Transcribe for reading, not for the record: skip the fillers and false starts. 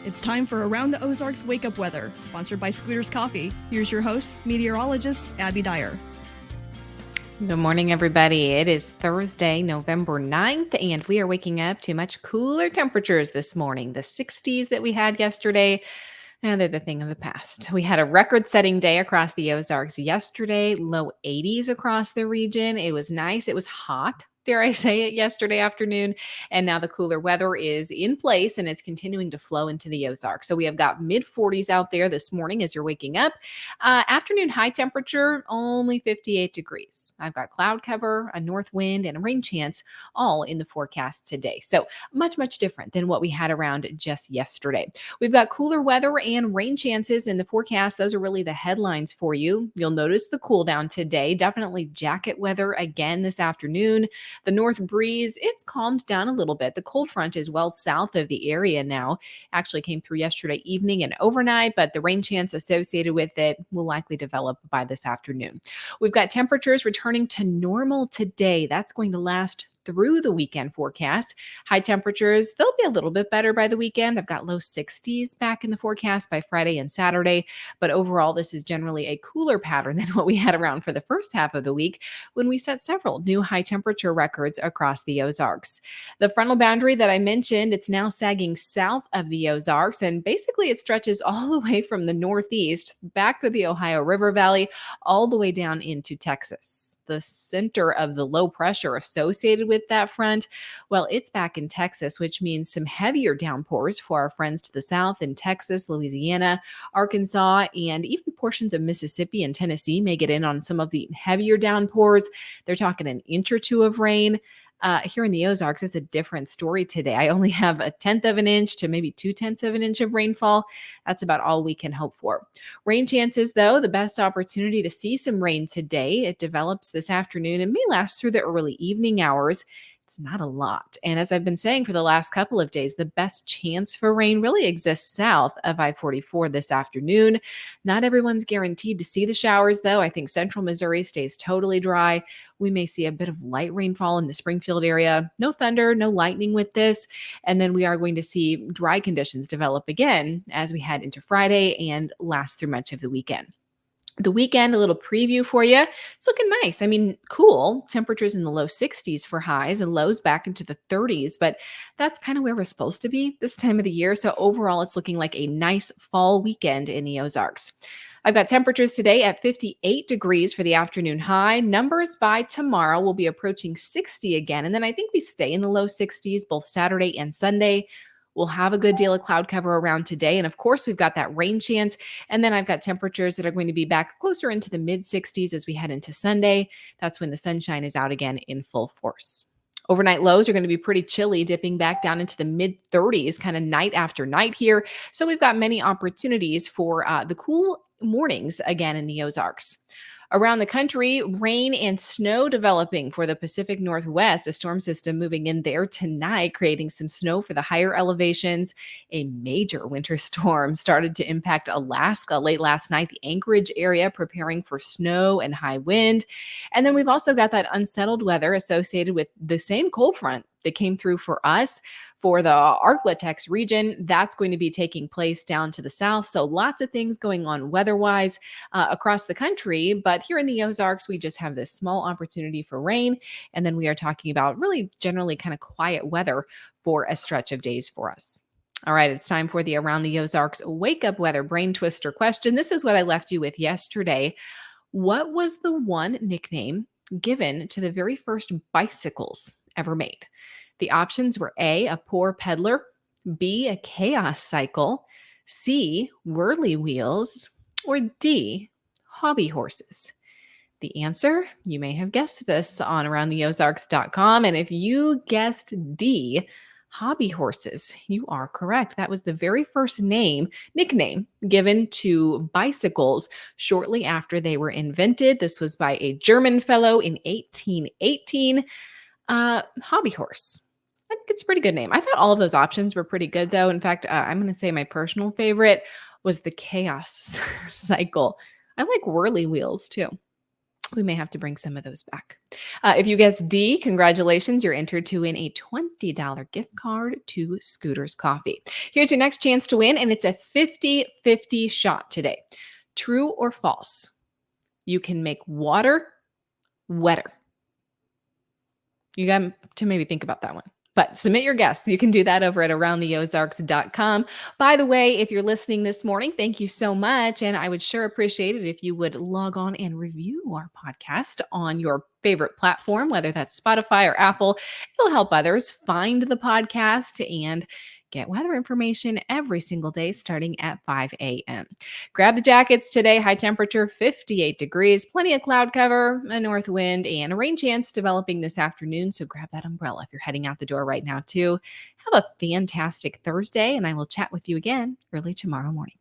It's time for Around the Ozarks Wake Up Weather, sponsored by Scooters Coffee. Here's your host, meteorologist Abby Dyer. Good morning, everybody. It is Thursday, November 9th, and we are waking up to much cooler temperatures this morning. The 60s that we had yesterday, they're the thing of the past. We had a record-setting day across the Ozarks yesterday, low 80s across the region. It was nice. It was hot, dare I say it, yesterday afternoon. And now the cooler weather is in place and it's continuing to flow into the Ozarks. So we have got mid 40s out there this morning as you're waking up. Afternoon high temperature, only 58 degrees. I've got cloud cover, a north wind, and a rain chance all in the forecast today. So much, much different than what we had around just yesterday. We've got cooler weather and rain chances in the forecast. Those are really the headlines for you. You'll notice the cool down today. Definitely jacket weather again this afternoon. The north breeze, it's calmed down a little bit. The cold front is well south of the area now. Actually came through yesterday evening and overnight, but the rain chance associated with it will likely develop by this afternoon. We've got temperatures returning to normal today. That's going to last through the weekend forecast. High temperatures, they'll be a little bit better by the weekend. I've got low 60s back in the forecast by Friday and Saturday, but overall, this is generally a cooler pattern than what we had around for the first half of the week when we set several new high temperature records across the Ozarks. The frontal boundary that I mentioned, it's now sagging south of the Ozarks, and basically it stretches all the way from the northeast back through the Ohio River Valley, all the way down into Texas. The center of the low pressure associated with that front, well, it's back in Texas, which means some heavier downpours for our friends to the south in Texas, Louisiana, Arkansas, and even portions of Mississippi and Tennessee may get in on some of the heavier downpours. They're talking an inch or two of rain. Here in the Ozarks, it's a different story today. I only have 1/10 of an inch to maybe 2/10 of an inch of rainfall. That's about all we can hope for. Rain chances, though, the best opportunity to see some rain today. It develops this afternoon and may last through the early evening hours. It's not a lot. And as I've been saying for the last couple of days, the best chance for rain really exists south of I-44 this afternoon. Not everyone's guaranteed to see the showers, though. I think central Missouri stays totally dry. We may see a bit of light rainfall in the Springfield area. No thunder, no lightning with this. And then we are going to see dry conditions develop again as we head into Friday and last through much of the weekend. The weekend, a little preview for you. It's looking nice. I mean, cool. Temperatures in the low 60s for highs and lows back into the 30s, but that's kind of where we're supposed to be this time of the year. So overall, it's looking like a nice fall weekend in the Ozarks. I've got temperatures today at 58 degrees for the afternoon high. Numbers by tomorrow will be approaching 60 again. And then I think we stay in the low 60s both Saturday and Sunday. We'll have a good deal of cloud cover around today. And of course, we've got that rain chance. And then I've got temperatures that are going to be back closer into the mid 60s as we head into Sunday. That's when the sunshine is out again in full force. Overnight lows are going to be pretty chilly, dipping back down into the mid 30s kind of night after night here. So we've got many opportunities for the cool mornings again in the Ozarks. Around the country, rain and snow developing for the Pacific Northwest, a storm system moving in there tonight, creating some snow for the higher elevations. A major winter storm started to impact Alaska late last night, the Anchorage area preparing for snow and high wind. And then we've also got that unsettled weather associated with the same cold front that came through for us for the Arklatex region. That's going to be taking place down to the south. So lots of things going on weather-wise across the country. But here in the Ozarks, we just have this small opportunity for rain. And then we are talking about really generally kind of quiet weather for a stretch of days for us. All right, it's time for the Around the Ozarks Wake Up Weather Brain Twister question. This is what I left you with yesterday. What was the one nickname given to the very first bicycles ever made? The options were A, a poor peddler, B, a chaos cycle, C, whirly wheels, or D, hobby horses. The answer, you may have guessed this on aroundtheozarks.com. And if you guessed D, hobby horses, you are correct. That was the very first nickname given to bicycles shortly after they were invented. This was by a German fellow in 1818. Hobby horse. I think it's a pretty good name. I thought all of those options were pretty good, though. In fact, I'm going to say my personal favorite was the chaos cycle. I like whirly wheels, too. We may have to bring some of those back. If you guessed D, congratulations. You're entered to win a $20 gift card to Scooter's Coffee. Here's your next chance to win, and it's a 50-50 shot today. True or false? You can make water wetter. You got to maybe think about that one. But submit your guess. You can do that over at aroundtheozarks.com. By the way, if you're listening this morning, thank you so much. And I would sure appreciate it if you would log on and review our podcast on your favorite platform, whether that's Spotify or Apple. It'll help others find the podcast and get weather information every single day starting at 5 a.m. Grab the jackets today. High temperature, 58 degrees, plenty of cloud cover, a north wind, and a rain chance developing this afternoon. So grab that umbrella if you're heading out the door right now, too. Have a fantastic Thursday, and I will chat with you again early tomorrow morning.